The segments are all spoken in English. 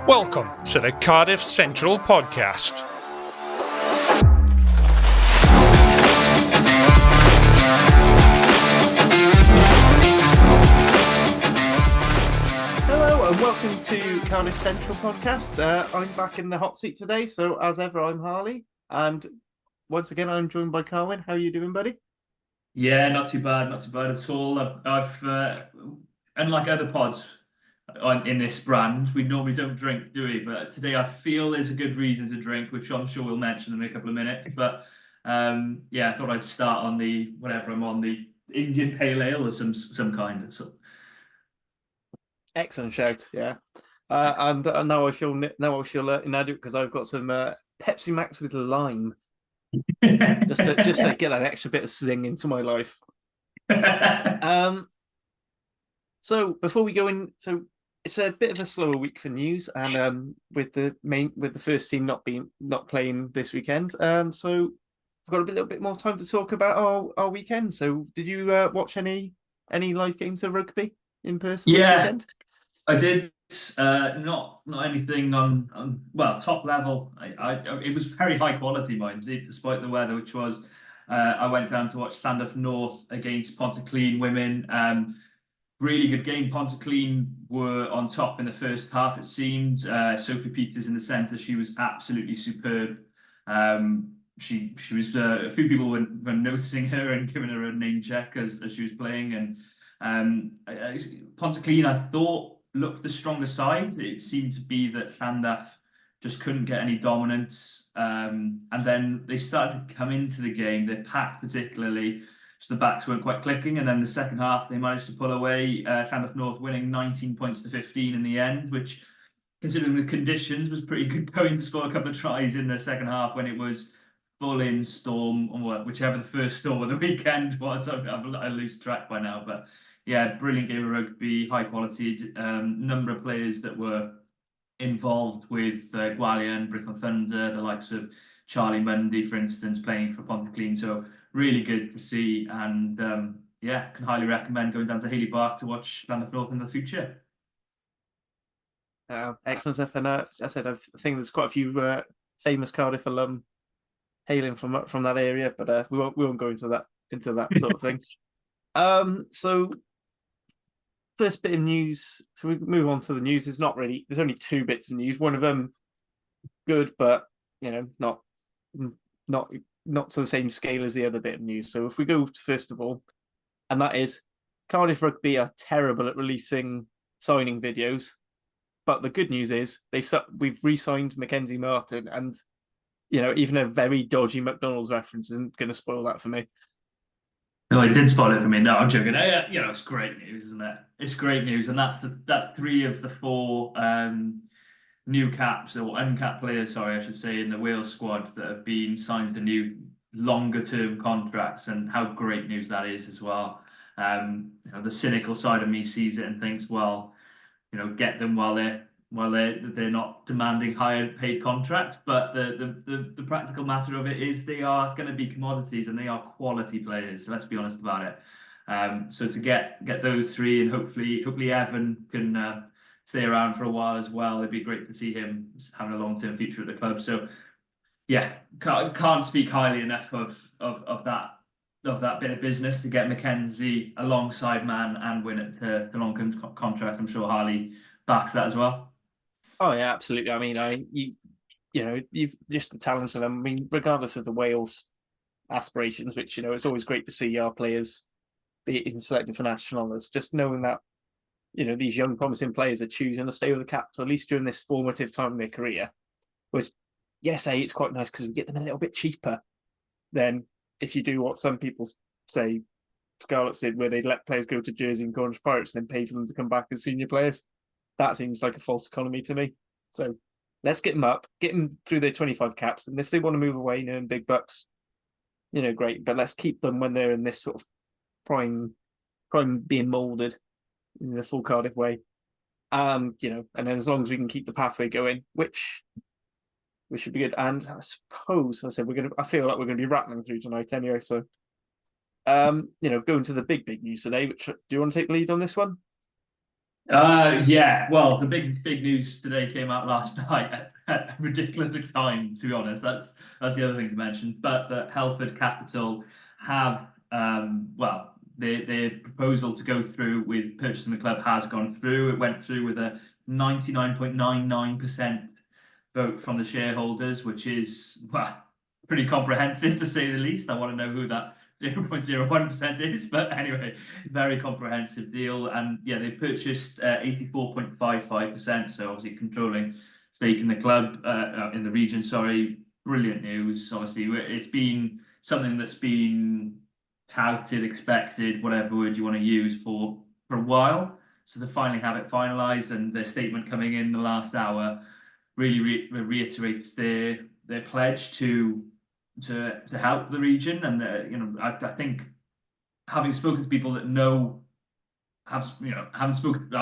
Welcome to the Cardiff Central Podcast. Hello and welcome to Cardiff Central Podcast. I'm back in the hot seat today, so as ever, I'm Harley, and once again, I'm joined by Carwyn. How are you doing, buddy? Yeah, not too bad at all. I've unlike other pods in this brand, we normally don't drink, do we? But today I feel there's a good reason to drink, which I'm sure we'll mention in a couple of minutes. But yeah, I thought I'd start on the Indian Pale Ale or some kind. So. Excellent shout, yeah. And now I feel inadequate because I've got some Pepsi Max with lime, just to get that extra bit of zing into my life. So before we go in, so it's a bit of a slower week for news, and with the first team not playing this weekend, so we've got a little bit more time to talk about our weekend. So did you watch any live games of rugby in person this weekend? I did. Not anything on top level. It was very high quality, mind you, despite the weather, which was. I went down to watch Cardiff North against Pontyclun women. Really good game. Pontyclun were on top in the first half, it seemed. Sophie Peters in the centre, she was absolutely superb. She was a few people were noticing her and giving her a name check as she was playing. And Pontyclun, I thought, looked the stronger side. It seemed to be that Cardiff just couldn't get any dominance. And then they started to come into the game, their pack particularly, so the backs weren't quite clicking. And then the second half, they managed to pull away. Cardiff North winning 19 points to 15 in the end, which, considering the conditions, was pretty good going to score a couple of tries in the second half when it was full in storm, or whichever the first storm of the weekend was. I lose track by now, but yeah, brilliant game of rugby, high quality. Number of players that were involved with Gwalion, Brython Thunder, the likes of Charlie Mundy, for instance, playing for Pontyclun. So really good to see, and can highly recommend going down to Hayley Park to watch Cardiff North in the future. Excellent stuff. And I said I think there's quite a few famous Cardiff alum hailing from that area, but we won't go into that sort of things. So first bit of news. So we move on to the news. There's only two bits of news. One of them good, but not to the same scale as the other bit of news. So if we go first of all, and that is Cardiff Rugby are terrible at releasing signing videos, but the good news is we've re-signed Mackenzie Martin, and even a very dodgy McDonald's reference isn't going to spoil that for me. No, it did spoil it for me. No, I'm joking. It's great news, isn't it? It's great news, and that's 3 of the 4 new caps or uncapped players, sorry, I should say, in the Wales squad that have been signed to new longer-term contracts, and how great news that is as well. The cynical side of me sees it and thinks, well, get them while they're not demanding higher paid contracts. But the practical matter of it is they are going to be commodities and they are quality players. So let's be honest about it. So to get those 3, and hopefully Evan can stay around for a while as well. It'd be great to see him having a long-term future at the club. So yeah, can't speak highly enough of that bit of business to get Mackenzie alongside Man and win it to the long-term contract. I'm sure Harley backs that as well. Oh yeah, absolutely. I mean, you've just the talents of them. I mean, regardless of the Wales aspirations, which it's always great to see our players be selected for national honours. Just knowing that these young promising players are choosing to stay with the Capital at least during this formative time in their career, which yes, it's quite nice because we get them a little bit cheaper than if you do what some people say Scarlets did, where they let players go to Jersey and Cornish Pirates and then pay for them to come back as senior players. That seems like a false economy to me. So let's get them up, get them through their 25 caps, and if they want to move away and earn big bucks, great. But let's keep them when they're in this sort of prime being moulded in the full Cardiff way. And then as long as we can keep the pathway going, which we should be good. And I suppose I feel like we're gonna be rattling through tonight anyway. So going to the big news today, which do you want to take the lead on this one? Yeah, well, the big news today came out last night at a ridiculous time, to be honest. That's the other thing to mention. But that Helford Capital have well, their proposal to go through with purchasing the club has gone through. It went through with a 99.99% vote from the shareholders, which is, well, pretty comprehensive to say the least. I want to know who that 0.01% is, but anyway, very comprehensive deal. And yeah, they purchased 84.55%, so obviously controlling stake in the club, in the region, sorry. Brilliant news. Obviously, it's been something that's been touted, expected, whatever word you want to use, for a while. So to finally have it finalised, and their statement coming in the last hour really reiterates their pledge to help the region. And I think, having spoken to people that I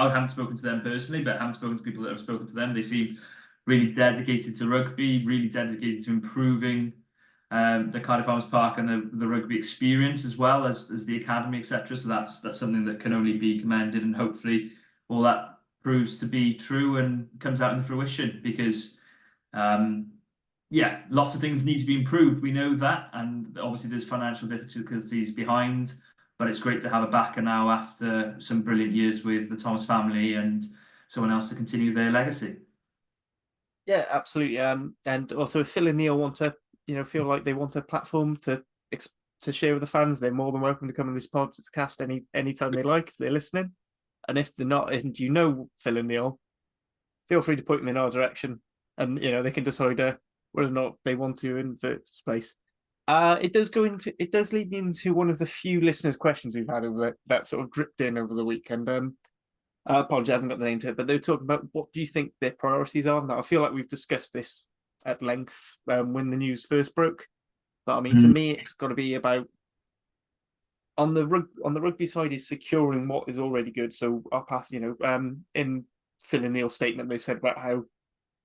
haven't spoken to them personally, but haven't spoken to people that have spoken to them, they seem really dedicated to rugby, really dedicated to improving the Cardiff Arms Park and the rugby experience, as well as the academy, etc. So that's something that can only be commended, and hopefully all that proves to be true and comes out in fruition, because yeah, lots of things need to be improved. We know that, and obviously there's financial difficulties behind, but it's great to have a backer now after some brilliant years with the Thomas family and someone else to continue their legacy. Yeah, absolutely. And also, if Phil and Neil want to, feel like they want a platform to share with the fans, they're more than welcome to come on this podcast anytime they like, if they're listening. And if they're not, and Phil and Neil, feel free to point them in our direction, and they can decide whether or not they want to in the first place. It does lead me into one of the few listeners' questions we've had over that sort of dripped in over the weekend. I apologize, I haven't got the name to it, but they were talking about what do you think their priorities are. Now, I feel like we've discussed this at length when the news first broke. But I mean, for me, it's got to be about, on the rugby side, is securing what is already good. So our path, in Phil and Neil's statement, they said about how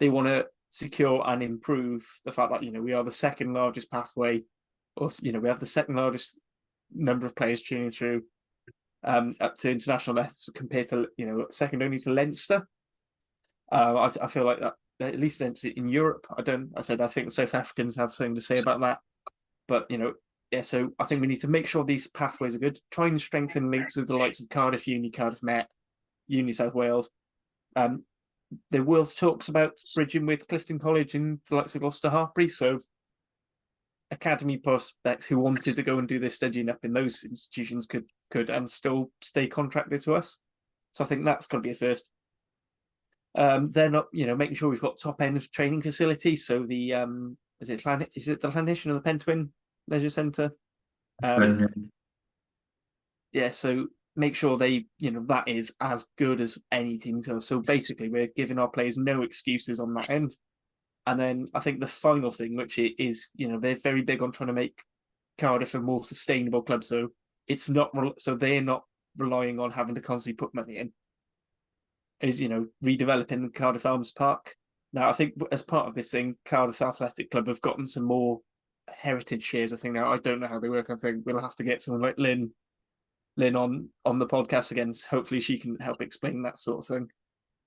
they want to secure and improve the fact that we are the second largest pathway, or we have the second largest number of players tuning through up to international levels, compared to second only to Leinster. I feel like that, at least in Europe. I think South Africans have something to say about that, but yeah. So I think we need to make sure these pathways are good. Try and strengthen links with the likes of Cardiff Uni, Cardiff Met, Uni South Wales. There was talks about bridging with Clifton College and the likes of Gloucester Hartpury. So academy prospects who wanted to go and do their studying up in those institutions could and still stay contracted to us. So I think that's got to be a first. They're not, making sure we've got top end of training facilities. So the is it the Llanhish or the Pentwyn Leisure Centre? Yeah, so make sure they, that is as good as any team. So basically, we're giving our players no excuses on that end. And then I think the final thing, which is, they're very big on trying to make Cardiff a more sustainable club. So they're not relying on having to constantly put money in. Is redeveloping the Cardiff Arms Park. Now, I think as part of this thing, Cardiff Athletic Club have gotten some more heritage shares. I think now, I don't know how they work. I think we'll have to get someone like Lynn on the podcast again. Hopefully, she can help explain that sort of thing.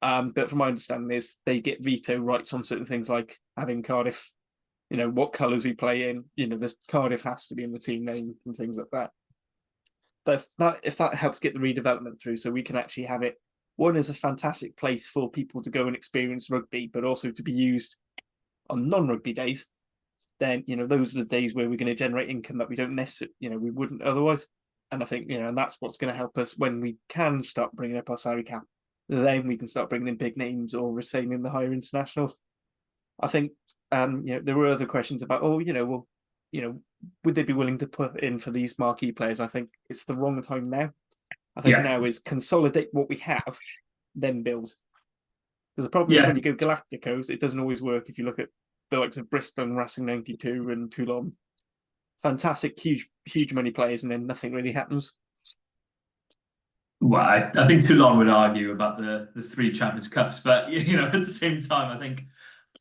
But from my understanding, is they get veto rights on certain things, like having Cardiff, what colours we play in. This Cardiff has to be in the team name and things like that. But if that helps get the redevelopment through, so we can actually have it, one, is a fantastic place for people to go and experience rugby, but also to be used on non-rugby days, then those are the days where we're going to generate income that we don't necessarily, we wouldn't otherwise. And I think and that's what's going to help us when we can start bringing up our salary cap. Then we can start bringing in big names or retaining the higher internationals. I think there were other questions about would they be willing to put in for these marquee players? I think it's the wrong time now. I think now is consolidate what we have, then build. Because the problem is when you go Galacticos, it doesn't always work. If you look at the likes of Bristol and Racing 92 and Toulon, fantastic, huge money players, and then nothing really happens. Well, I think Toulon would argue about the 3 Champions Cups, but at the same time,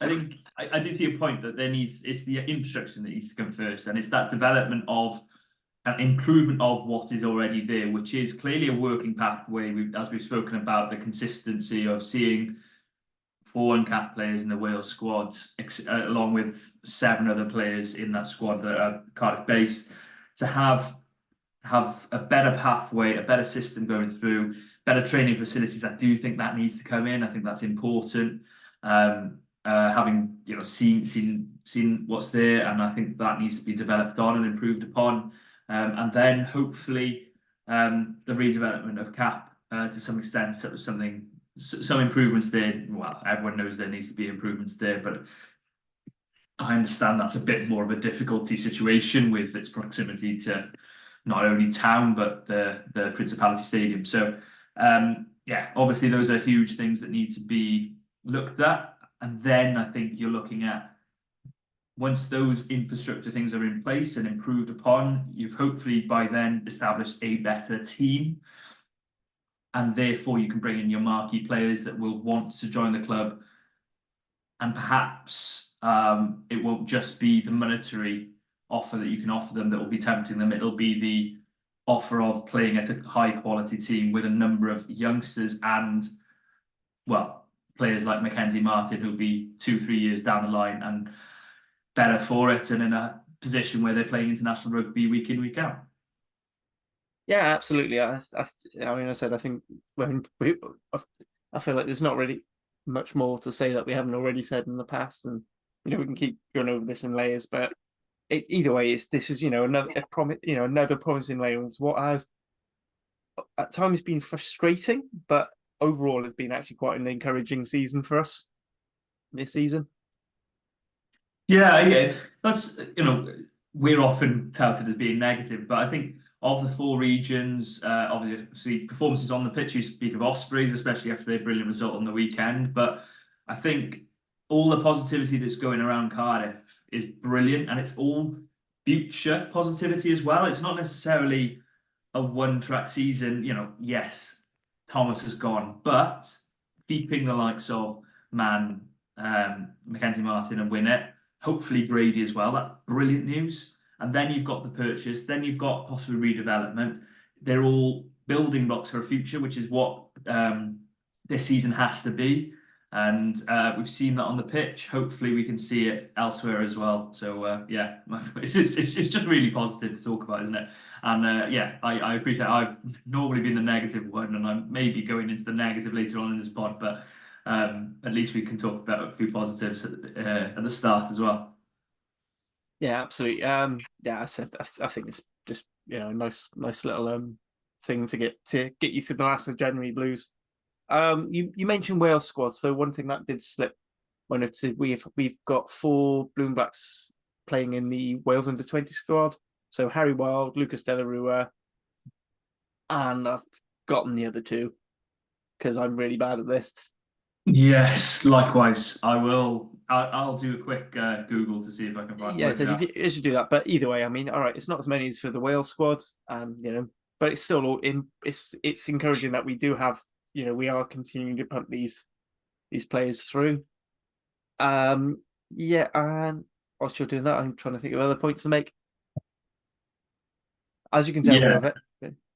I do see a point that it's the infrastructure that needs to come first, and it's that development of an improvement of what is already there, which is clearly a working pathway. As we've spoken about, the consistency of seeing 4 uncapped players in the Wales squad, along with 7 other players in that squad that are Cardiff based, to have a better pathway, a better system going through, better training facilities. I do think that needs to come in. I think that's important. Having seen what's there, and I think that needs to be developed on and improved upon. And then hopefully the redevelopment of CAP to some extent, that was some improvements there. Well, everyone knows there needs to be improvements there, but I understand that's a bit more of a difficulty situation with its proximity to not only town but the Principality Stadium. So yeah, obviously those are huge things that need to be looked at. And then I think you're looking at, once those infrastructure things are in place and improved upon, you've hopefully by then established a better team. And therefore you can bring in your marquee players that will want to join the club. And perhaps it won't just be the monetary offer that you can offer them that will be tempting them. It'll be the offer of playing at a high quality team with a number of youngsters and, well, players like Mackenzie Martin, who'll be 2-3 years down the line and better for it and in a position where they're playing international rugby week in, week out. Yeah, absolutely. I mean, I said, I think I feel like there's not really much more to say that we haven't already said in the past, and we can keep going over this in layers. But either way, this is another promising layer of what has at times been frustrating, but overall has been actually quite an encouraging season for us this season. Yeah, that's we're often touted as being negative, but I think of the 4 regions, obviously performances on the pitch, you speak of Ospreys, especially after their brilliant result on the weekend. But I think all the positivity that's going around Cardiff is brilliant, and it's all future positivity as well. It's not necessarily a one-track season. Yes, Thomas has gone, but keeping the likes of Mackenzie Martin and Winnett, hopefully Brady as well. That's brilliant news. And then you've got the purchase, then you've got possible redevelopment. They're all building blocks for a future, which is what this season has to be. And we've seen that on the pitch. Hopefully we can see it elsewhere as well. So yeah, it's just really positive to talk about, isn't it? And yeah, I appreciate it. I've normally been the negative one, and I'm maybe going into the negative later on in this pod, but at least we can talk about a few positives at the start as well. Yeah, absolutely. Yeah, I think it's just a nice little thing to get you through the last of January blues. You mentioned Wales squad, so one thing that did slip when it said we've got 4 Blue and Blacks playing in the Wales under-20 squad. So Harry Wild, Lucas De La Rua, and I've forgotten the other 2 because I'm really bad at this. Yes, likewise. I'll do a quick Google to see if I can find. Yeah, so you should do that. But either way, I mean, all right, it's not as many as for the Wales squad, but it's still it's encouraging that we do have, we are continuing to pump these players through. Yeah, and whilst you're doing that, I'm trying to think of other points to make. As you can tell,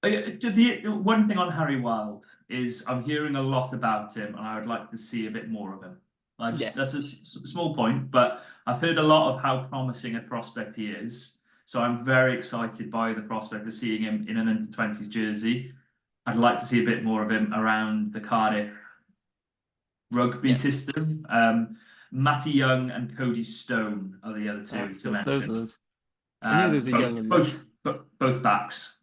the one thing on Harry Wild is I'm hearing a lot about him, and I would like to see a bit more of him. That's a small point, but I've heard a lot of how promising a prospect he is. So I'm very excited by the prospect of seeing him in an under-20s jersey. I'd like to see a bit more of him around the Cardiff rugby system. Matty Young and Cody Stone are the other 2 to mention. I knew those are young and both backs.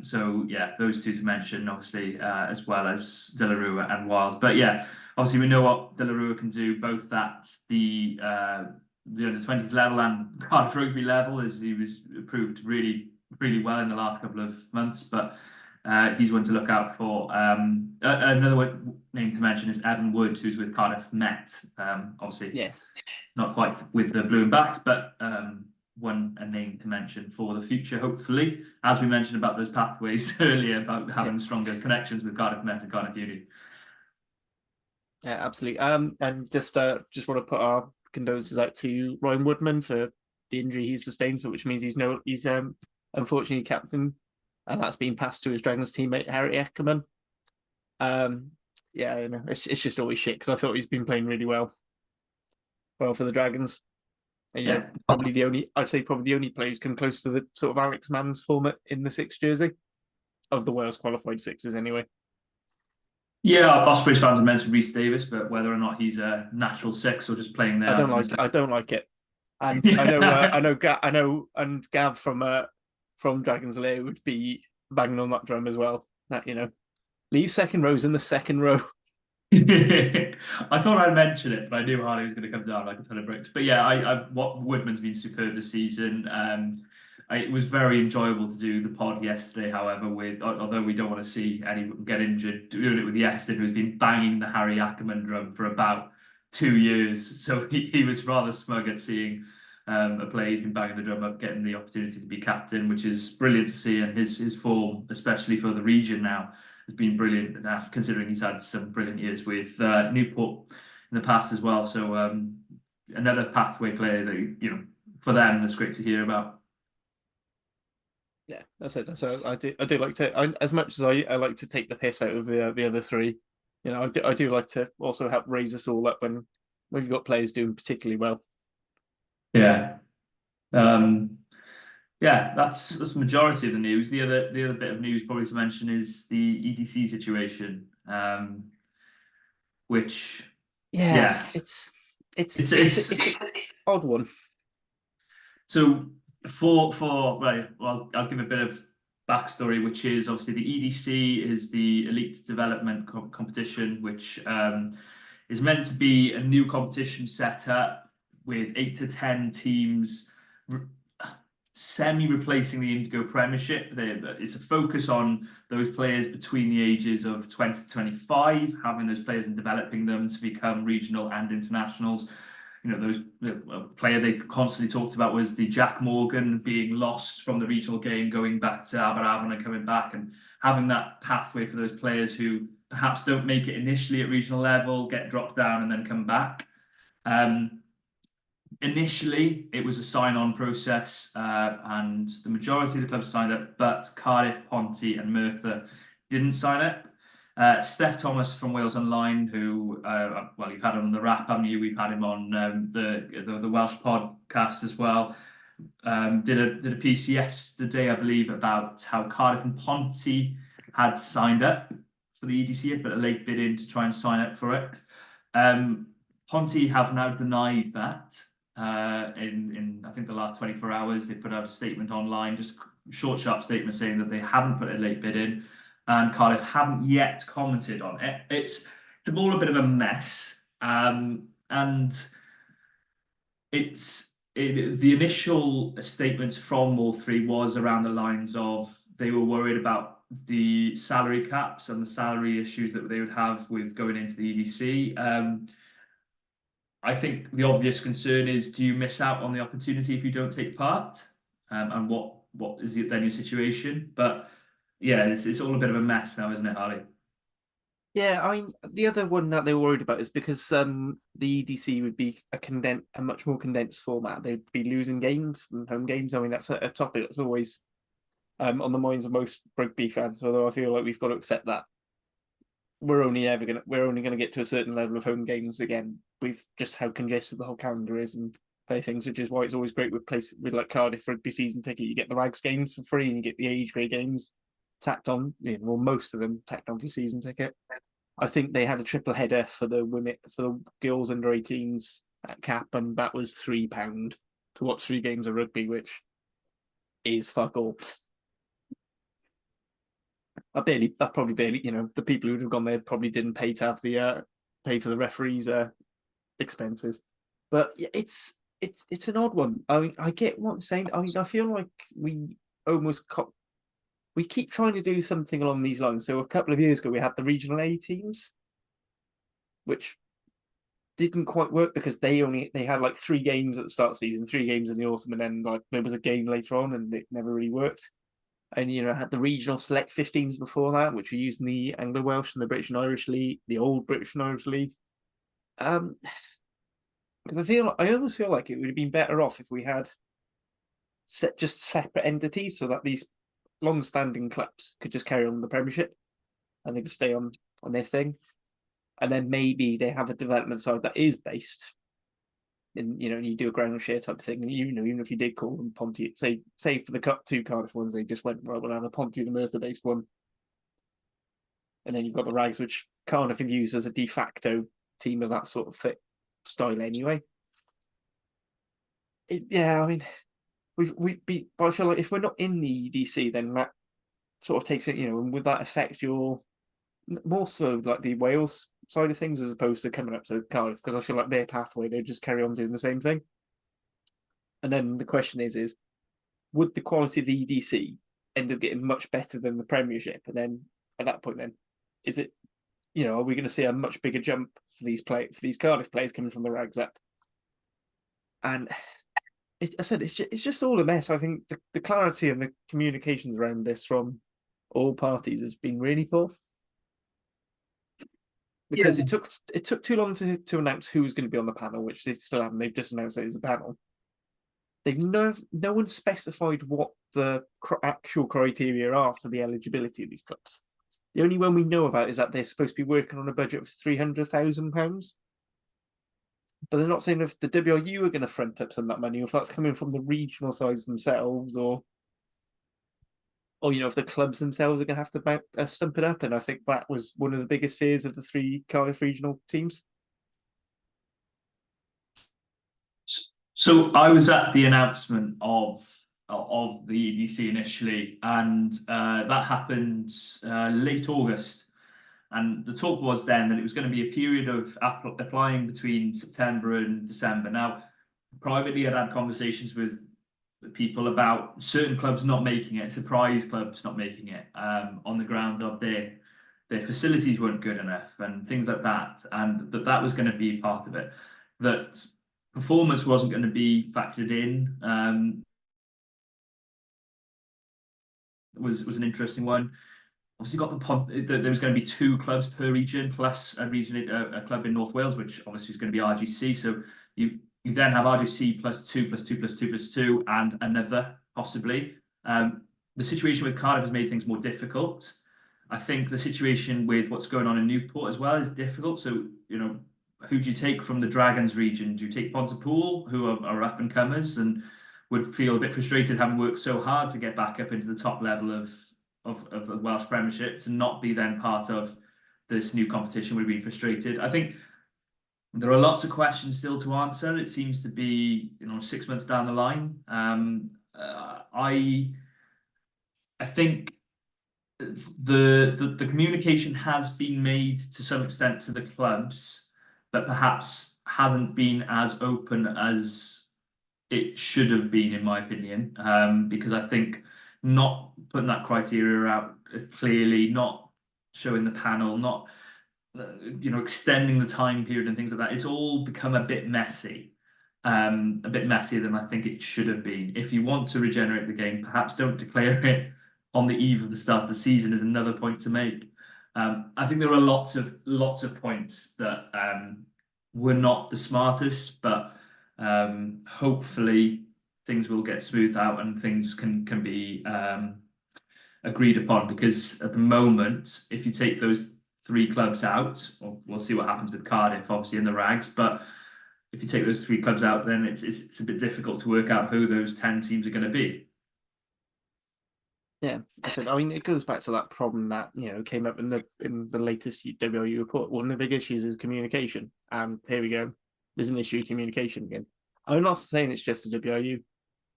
So yeah, those 2 to mention, obviously, as well as De La Rua and Wild. But yeah, obviously we know what De La Rua can do, both at the under-20s level and Cardiff rugby level, as he was proved really, really well in the last couple of months. But he's one to look out for. Another name to mention is Evan Wood, who's with Cardiff Met. Obviously, yes, not quite with the Blue and Blacks, but a name to mention for the future, hopefully. As we mentioned about those pathways earlier, about having stronger connections with Cardiff Met and Cardiff Uni. Yeah, absolutely. And just want to put our condolences out to Ryan Woodman for the injury he's sustained, so which means he's a unfortunately captain, and that's been passed to his Dragons teammate Harry Ackerman. Yeah, you know, it's just always shit because I thought he's been playing really well for the Dragons. And, you know, probably the only player who's come close to the sort of Alex Mann's format in the 6 jersey of the Wales qualified 6s anyway. Yeah, Ospreys fans have mentioned Rhys Davis, but whether or not he's a natural 6 or just playing there, I don't like it. And I know, and Gav from Dragon's Lair would be banging on that drum as well. That, you know, leave second rows in the second row. I thought I'd mention it, but I knew Harley was going to come down like a ton of bricks. But yeah, Woodman's been superb this season. It was very enjoyable to do the pod yesterday. However, although we don't want to see anyone get injured, doing it with Yeston, who's been banging the Harry Ackerman drum for about 2 years. So he was rather smug at seeing a player he's been banging the drum up, getting the opportunity to be captain, which is brilliant to see. And his form, especially for the region now, has been brilliant enough, considering he's had some brilliant years with Newport in the past as well. So another pathway player that, you know, for them, that's great to hear about. Yeah, that's it. So I do like to, as much as I like to take the piss out of the other 3, you know, I do like to also help raise us all up when we've got players doing particularly well. Yeah. Yeah, that's the majority of the news. The other bit of news probably to mention is the EDC situation, which it's an odd one. So right, well, I'll give a bit of backstory, which is obviously the EDC is the Elite Development Competition, which is meant to be a new competition set up with 8 to 10 teams semi-replacing the Indigo Premiership. It's a focus on those players between the ages of 20 to 25, having those players and developing them to become regional and internationals. You know, the player they constantly talked about was the Jack Morgan being lost from the regional game, going back to Aberavon and coming back, and having that pathway for those players who perhaps don't make it initially at regional level, get dropped down and then come back. Initially, it was a sign-on process, and the majority of the clubs signed up, but Cardiff, Ponty, and Merthyr didn't sign up. Steph Thomas from Wales Online, who, well, you've had him on the wrap, haven't you? We've had him on the Welsh podcast as well. Did a piece yesterday, I believe, about how Cardiff and Ponty had signed up for the EDC, had put a late bid in to try and sign up for it. Ponty have now denied that. In I think the last 24 hours, they put out a statement online, just a short, sharp statement saying that they haven't put a late bid in, and Cardiff haven't yet commented on it. It's all a bit of a mess, and the initial statement from all 3 was around the lines of they were worried about the salary caps and the salary issues that they would have with going into the EDC. I think the obvious concern is, do you miss out on the opportunity if you don't take part? And what is then your situation? But yeah, it's all a bit of a mess now, isn't it, Harley? Yeah, I mean, the other one that they were worried about is because the EDC would be a much more condensed format. They'd be losing games from home games. I mean, that's a topic that's always on the minds of most rugby fans. Although I feel like we've got to accept that we're only gonna get to a certain level of home games again with just how congested the whole calendar is and play things, which is why it's always great with like Cardiff rugby season ticket. You get the Rags games for free and you get the age grade games tacked on, you know, well, most of them tacked on for season ticket. I think they had a triple header for the girls under 18s at Cap, and that was £3 to watch 3 games of rugby, which is fuck all. That probably barely, you know, the people who would have gone there probably didn't pay to have the pay for the referees' expenses. But yeah, it's an odd one. I mean, I get what they're saying. I mean, I feel like we keep trying to do something along these lines. So a couple of years ago, we had the regional A teams, which didn't quite work because they had like 3 games at the start of the season, 3 games in the autumn, and then like there was a game later on, and it never really worked. And, you know, had the regional select 15s before that, which were used in the Anglo-Welsh and the British and Irish League, the old British and Irish League. Because I almost feel like it would have been better off if we had just separate entities so that these long-standing clubs could just carry on with the Premiership and they could stay on their thing. And then maybe they have a development side that is based in, you do a ground share type of thing. And, even if you did call them Ponty, say for the two Cardiff ones, they just went, right, we'll have a Ponty and a Merthyr based one. And then you've got the Rags, which Cardiff can use as a de facto team of that sort of style anyway. But I feel like if we're not in the EDC, then that sort of takes it, and would that affect your more so like the Wales side of things as opposed to coming up to Cardiff? Because I feel like their pathway, they just carry on doing the same thing. And then the question is would the quality of the EDC end up getting much better than the Premiership? And then at that point, then is it, are we going to see a much bigger jump for these Cardiff players coming from the Rags up? And I said it's just all a mess. I think the clarity and the communications around this from all parties has been really poor. Because it took too long to announce who was going to be on the panel, which they still haven't. They've just announced it as a panel. They've no one specified what the actual criteria are for the eligibility of these clubs. The only one we know about is that they're supposed to be working on a budget of £300,000. But they're not saying if the WRU are going to front up some of that money, or if that's coming from the regional sides themselves, or if the clubs themselves are going to have to stump it up. And I think that was one of the biggest fears of the three Cardiff regional teams. So I was at the announcement of the EDC initially, and that happened late August. And the talk was then that it was going to be a period of applying between September and December. Now, privately, I'd had conversations with people about certain clubs not making it, surprise clubs not making it, on the ground of their facilities weren't good enough and things like that, and that was going to be part of it. That performance wasn't going to be factored in. Was an interesting one. Obviously, there was going to be 2 clubs per region plus a club in North Wales, which obviously is going to be RGC. So you then have RGC plus 2 plus 2 plus 2 plus 2 and another possibly. The situation with Cardiff has made things more difficult. I think the situation with what's going on in Newport as well is difficult. So who do you take from the Dragons region? Do you take Pontypool, who are up and comers and would feel a bit frustrated having worked so hard to get back up into the top level of the Welsh Premiership, to not be then part of this new competition would be frustrated. I think there are lots of questions still to answer. It seems to be 6 months down the line. I think the communication has been made to some extent to the clubs, but perhaps hasn't been as open as it should have been, in my opinion, because I think not putting that criteria out as clearly, not showing the panel, not extending the time period and things like that, it's all become a bit messy, a bit messier than I think it should have been. If you want to regenerate the game, perhaps don't declare it on the eve of the start of the season, is another point to make. I think there are lots of points that were not the smartest, but hopefully things will get smoothed out and things can be agreed upon, because at the moment, if you take those 3 clubs out, we'll see what happens with Cardiff, obviously in the Rags, but if you take those 3 clubs out, then it's a bit difficult to work out who those 10 teams are going to be. Yeah, it goes back to that problem that came up in the latest WRU report. One of the big issues is communication, and here we go. There's an issue of communication again. I'm not saying it's just the WRU.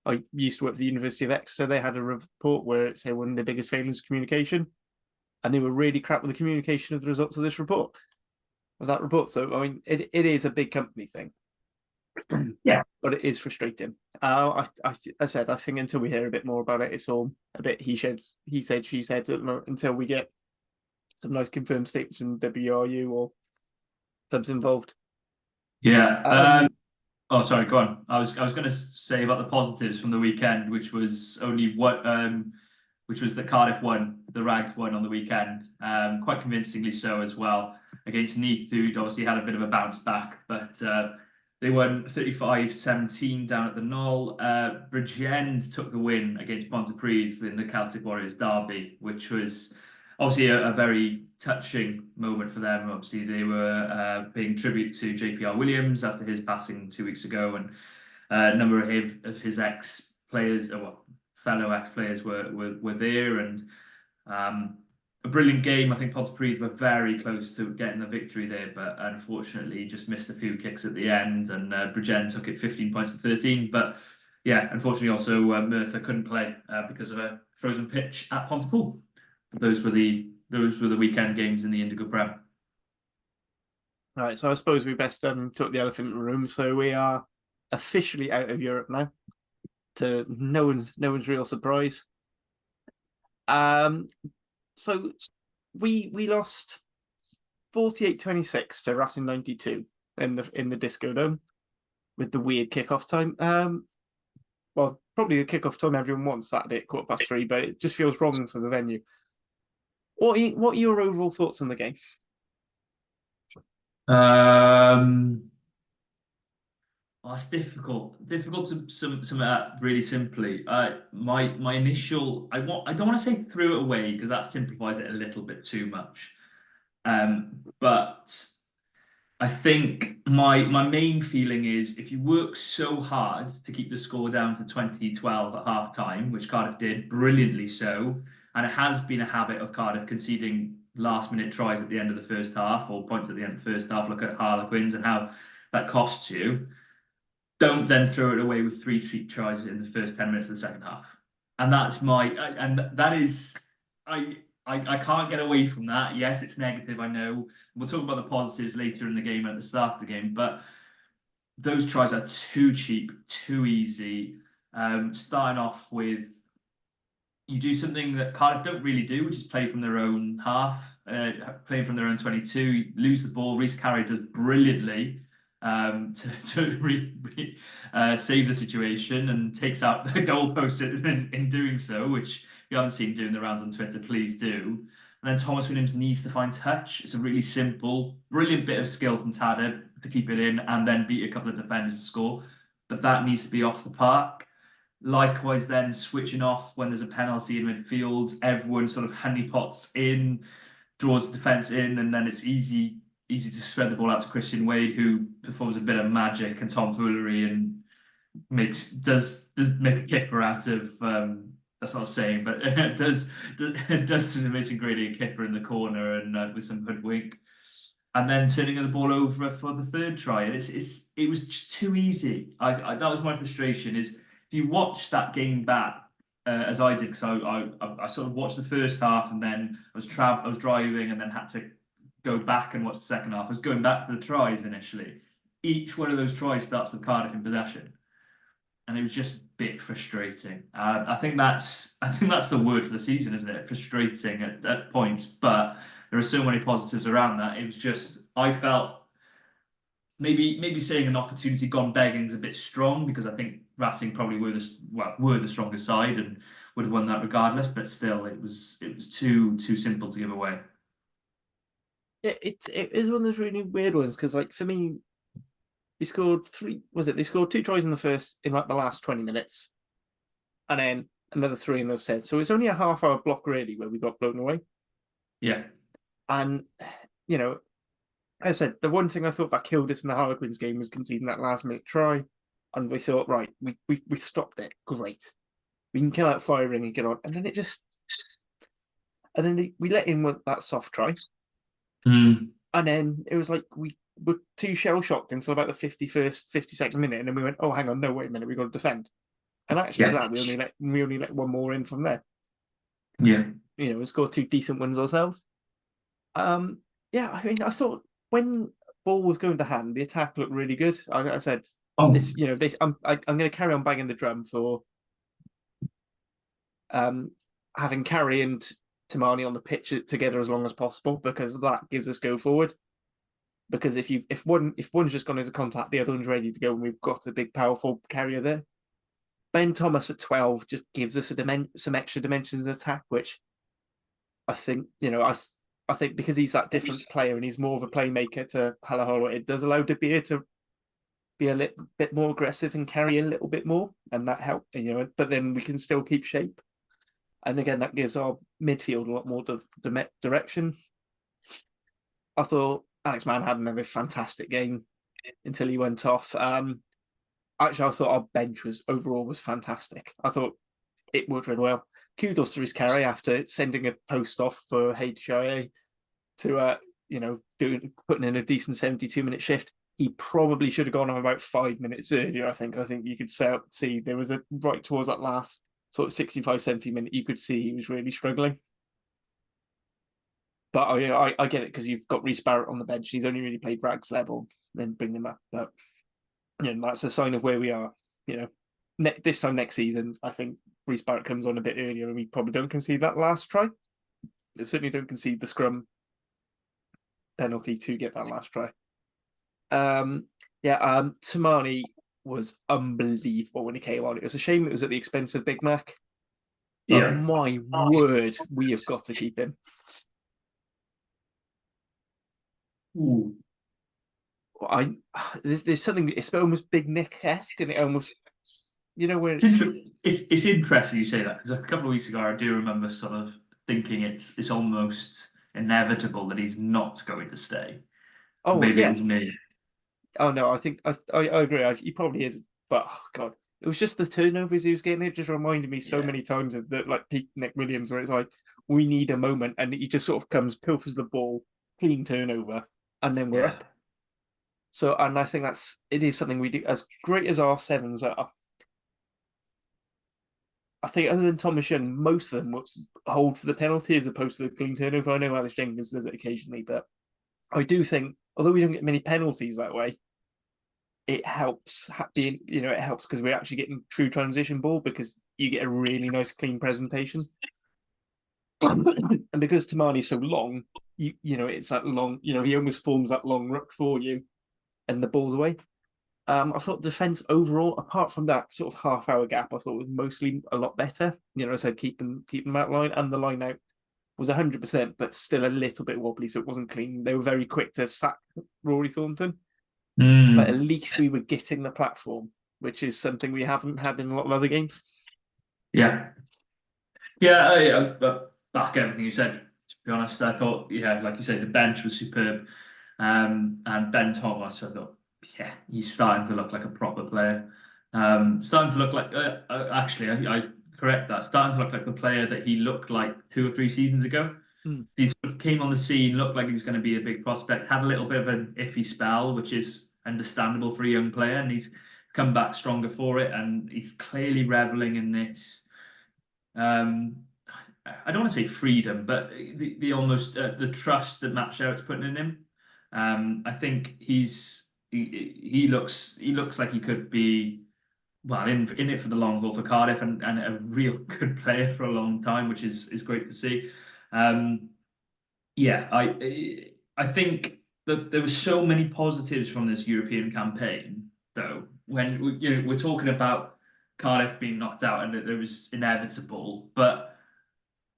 I used to work at the University of Exeter. They had a report where it said one of the biggest failings is communication, and they were really crap with the communication of the results of this report, of that report. So it is a big company thing. Yeah, but it is frustrating. I said I think until we hear a bit more about it, it's all a bit he said, she said, until we get some nice confirmed statements from WRU or clubs involved. Yeah. Oh, sorry, go on. I was going to say about the positives from the weekend, which was that Cardiff won, the Rags won on the weekend, quite convincingly so as well, against Neath, who'd obviously had a bit of a bounce back. But They won 35-17 down at the Knoll. Bridgend took the win against Pontypridd in the Celtic Warriors derby, which was obviously a very touching moment for them. Obviously, they were paying tribute to JPR Williams after his passing 2 weeks ago, and a number of his ex-players, fellow ex-players were there, and a brilliant game. I think Pontypridd were very close to getting the victory there, but unfortunately just missed a few kicks at the end, and Bridgend took it 15 points to 13. But yeah, unfortunately also Merthyr couldn't play because of a frozen pitch at Pontypool. Those were the weekend games in the Indigo Prem. Right, so I suppose we best talk the elephant in the room. So we are officially out of Europe now, to no one's real surprise. So we lost 48-26 to Racing 92 in the Disco Dome with the weird kickoff time. Well, probably the kickoff time everyone wants, Saturday at 3:15, but it just feels wrong for the venue. What are your overall thoughts on the game? It's difficult. Difficult to sum it up really simply. My initial, I don't want to say threw it away because that simplifies it a little bit too much. But I think my main feeling is if you work so hard to keep the score down to 20-12 at half time, which Cardiff did brilliantly so, and it has been a habit of Cardiff conceding last minute tries at the end of the first half or points at the end of the first half. Look at Harlequins and how that costs you. Don't then throw it away with 3 cheap tries in the first 10 minutes of the second half. And that's I can't get away from that. Yes, it's negative, I know. We'll talk about the positives later in the game at the start of the game, but those tries are too cheap, too easy. Starting off with, you do something that Cardiff don't really do, which is play from their own half, playing from their own 22, lose the ball. Rhys Carey does brilliantly to save the situation and takes out the goalpost in doing so, which if you haven't seen doing the round on Twitter, please do. And then Thomas Williams needs to find touch. It's a really simple, brilliant bit of skill from Tadeb to keep it in and then beat a couple of defenders to score. But that needs to be off the park. Likewise, then switching off when there's a penalty in midfield, everyone sort of honeypots in, draws the defence in, and then it's easy to spread the ball out to Christian Wade, who performs a bit of magic and tomfoolery and does make a kipper out of that's not saying, but does an amazing gradient kipper in the corner and with some hoodwink, and then turning the ball over for the third try. And it was just too easy. I that was my frustration. Is if you watch that game back as I did, because I sort of watched the first half and then I was driving and then had to go back and watch the second half. I was going back to the tries initially. Each one of those tries starts with Cardiff in possession, and it was just a bit frustrating. I think that's the word for the season, isn't it? Frustrating at points, but there are so many positives around that. It was just, I felt maybe saying an opportunity gone begging is a bit strong, because I think Racing probably were the stronger side and would have won that regardless. But still, it was too simple to give away. Yeah, it is one of those really weird ones because, like, for me, they scored 3. They scored 2 tries in the last 20 minutes, and then another 3 in those sets. So it's only a half-hour block really where we got blown away. Yeah, and as I said, the one thing I thought that killed us in the Harlequins game was conceding that last-minute try, and we thought, right, we stopped it. Great, we can come out firing and get on, and then we let in that soft try. And then it was like we were too shell-shocked until about the 52nd minute, and then we went, oh, hang on, no, wait a minute, we've got to defend. And actually, for that, we only let one more in from there. Yeah. We scored 2 decent ones ourselves. I mean, I thought when ball was going to hand, the attack looked really good. I said, I'm going to carry on banging the drum for having Carey and Timani on the pitch together as long as possible, because that gives us go forward. Because if one's just gone into contact, the other one's ready to go, and we've got a big, powerful carrier there. Ben Thomas at 12 just gives us some extra dimensions of attack, which I think I think because he's that different player and he's more of a playmaker to Halaholo, it does allow De Beer to be a little bit more aggressive and carry a little bit more, and that helped. But then we can still keep shape. And again, that gives our midfield a lot more direction. I thought Alex Mann had another fantastic game until he went off. Actually, I thought our bench was fantastic. I thought it worked really well. Kudos to his carry after sending a post off for HIA to putting in a decent 72-minute shift. He probably should have gone on about 5 minutes earlier. I think you could see there was right towards that last sort of 65, 70 minute, you could see he was really struggling. But I get it, because you've got Reece Barrett on the bench. He's only really played Rags level, then bring him up. But that's a sign of where we are. This time next season, I think Reece Barrett comes on a bit earlier, and we probably don't concede that last try. They certainly don't concede the scrum penalty to get that last try. Toumani was unbelievable when he came on. It was a shame it was at the expense of Big Mac. But my word, we have got to keep him. Ooh. There's something, it's almost Big Nick-esque, and it almost, where it's interesting you say that, because a couple of weeks ago I do remember sort of thinking it's almost inevitable that he's not going to stay. Oh, maybe yeah. it was me. Oh no, I think I agree. He probably is, but oh god, it was just the turnovers he was getting. It just reminded me so many times of the peak Nick Williams, where it's like, we need a moment, and he just sort of comes, pilfers the ball, clean turnover, and then we're up. So, and I think it is something we do. As great as our sevens are, I think other than Thomas Young, most of them hold for the penalty as opposed to the clean turnover. I know Alice Jenkins does it occasionally, but I do think, although we don't get many penalties that way, it helps it helps because we're actually getting true transition ball, because you get a really nice clean presentation. And because Toumani's so long, it's that long, he almost forms that long ruck for you, and the ball's away. I thought defence overall, apart from that sort of half-hour gap, I thought was mostly a lot better. I said keep them out line, and the line out was 100%, but still a little bit wobbly, so it wasn't clean. They were very quick to sack Rory Thornton, but at least we were getting the platform, which is something we haven't had in a lot of other games. I back everything you said. To be honest, I thought, like you say, the bench was superb, and Ben Thomas, I thought, he's starting to look like a proper player. Starting to look like, actually, I correct that. Starting to look like the player that he looked like 2 or 3 seasons ago. He sort of came on the scene, looked like he was going to be a big prospect, had a little bit of an iffy spell, which is understandable for a young player, and he's come back stronger for it, and he's clearly reveling in this. I don't want to say freedom, but the almost the trust that Matt Sherritt's putting in him. I think he looks like he could be, well, in it for the long haul for Cardiff, and a real good player for a long time, which is great to see. I think that there were so many positives from this European campaign, though. When we're talking about Cardiff being knocked out and that it was inevitable, but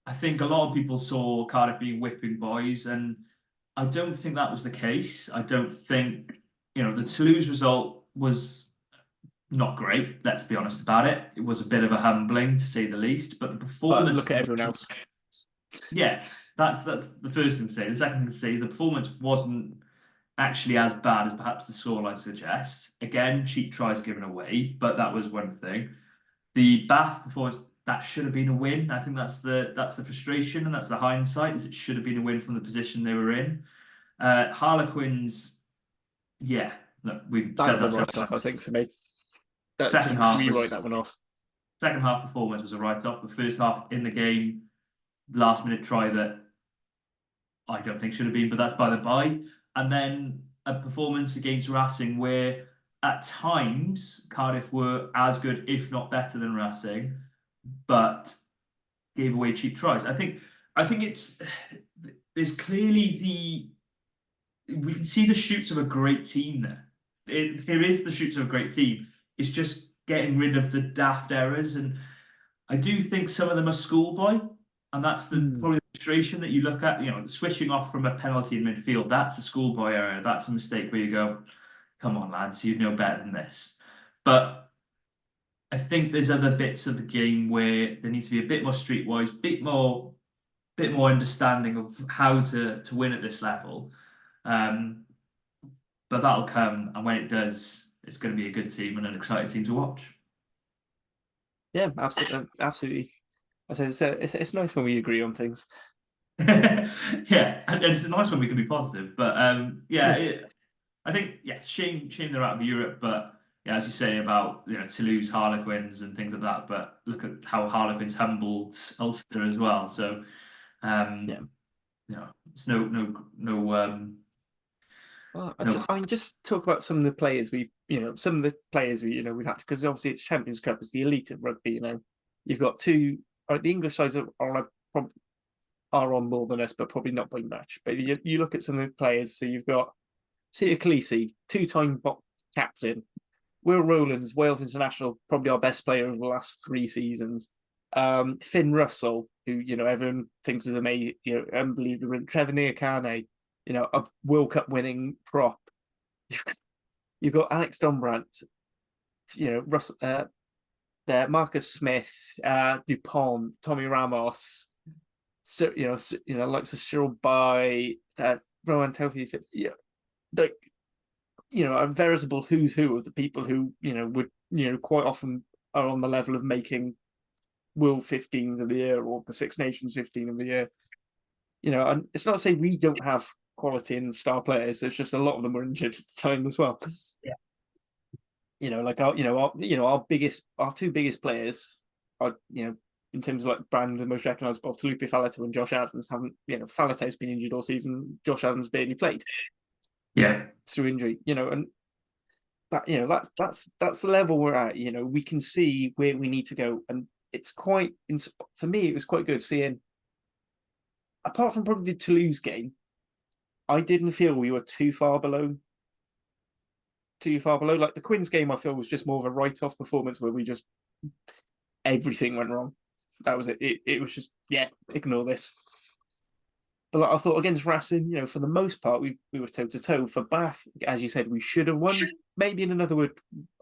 I think a lot of people saw Cardiff being whipping boys, and I don't think that was the case. I don't think, the Toulouse result was not great, let's be honest about it. It was a bit of a humbling, to say the least, but the performance... But look at everyone else. Yeah, that's the first thing to say. The second thing to say is the performance wasn't actually as bad as perhaps the scoreline suggests. Again, cheap tries given away, but that was one thing. The Bath performance, that should have been a win. I think that's the frustration, and that's the hindsight, is it should have been a win from the position they were in. Harlequins, look, we said that write-off, I think, for me. Second half, rewrite that one off. Second half performance was a write-off. The first half in the game, last-minute try that I don't think should have been, but that's by the by. And then a performance against Racing where, at times, Cardiff were as good, if not better, than Racing, but gave away cheap tries. I think there's clearly we can see the shoots of a great team there. Here is the shoots of a great team. It's just getting rid of the daft errors, and I do think some of them are schoolboy, and that's probably the frustration that you look at. Switching off from a penalty in midfield, that's a schoolboy error. That's a mistake where you go, come on, lads, you know better than this. But I think there's other bits of the game where there needs to be a bit more streetwise, bit more understanding of how to win at this level. But that'll come, and when it does, it's going to be a good team and an exciting team to watch. Yeah, absolutely, absolutely. I said it's nice when we agree on things. Yeah, and it's nice when we can be positive. But Yeah. I think shame they're out of Europe. But yeah, as you say about Toulouse Harlequins and things like that. But look at how Harlequins humbled Ulster as well. So Yeah. it's no. Well, No. I mean, just talk about some of the players we've we've had, because obviously it's Champions Cup, it's the elite of rugby. You've got the English sides are on more than us, but probably not by much. But you look at some of the players. So you've got Sia Khaleesi, two-time captain. Will Rowlands, Wales international, probably our best player of the last 3 seasons. Finn Russell, who everyone thinks is amazing, unbelievable. Trevor Neokane, a World Cup winning prop. You've got Alex Dombrandt, Russell, there, Marcus Smith, Dupont, Tommy Ramos. So likes of Cyril by Rowan Telfi, a veritable who's who of the people who would quite often are on the level of making World 15s of the year or the Six Nations 15 of the year. And it's not to say we don't have quality in star players. It's just a lot of them were injured at the time as well. Yeah. Like our two biggest players are in terms of like brand, the most recognisable, Talupe Falato and Josh Adams haven't. Falato's been injured all season. Josh Adams barely played. Yeah. Through injury, and that that's the level we're at. We can see where we need to go, and it's quite for me. It was quite good seeing. Apart from probably the Toulouse game, I didn't feel we were too far below. Like the Quins game, I feel was just more of a write-off performance where we just everything went wrong. That was it. It was just ignore this. But like, I thought against Racing, for the most part, we were toe to toe. For Bath, as you said, we should have won. Maybe in another